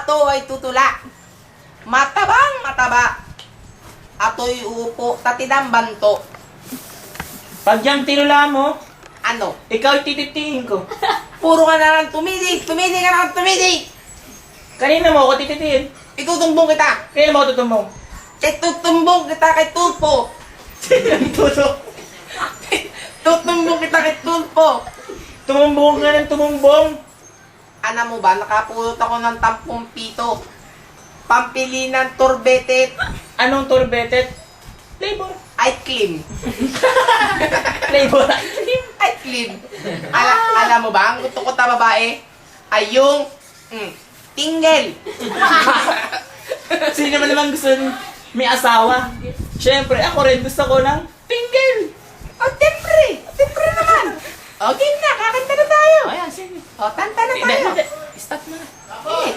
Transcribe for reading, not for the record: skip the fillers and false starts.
Ato ay tutula. Matabang mataba. Ato'y upo, tatidang banto. Pag yung tinula mo, Ano? ikaw tititihin ko. Puro ka na lang tumidig ka na lang tumidig. Kanina mo ako tititihin. Itutumbong kita. Kanina mo ako tutumbong. Itutumbong kita kay Tulpo. Tutok. Tutumbong kita kay Tulpo. Tumumbong ka ng tumumbong. Alam mo ba, nakapulot ako ng 10 pito. Pampili ng turbetet. Anong turbetet? Flavor. Ay clean. Flavor. Ay clean. Alam mo ba, ang gusto ko ta babae ay yung tinggel. Sino naman gusto may asawa? Siyempre, ako rin gusto ko ng tinggel. O, siyempre naman. O, game na, kakanta na tayo. Ayan, sige. O, tanta na Hindi, tayo. hindi. Stop na. Eh,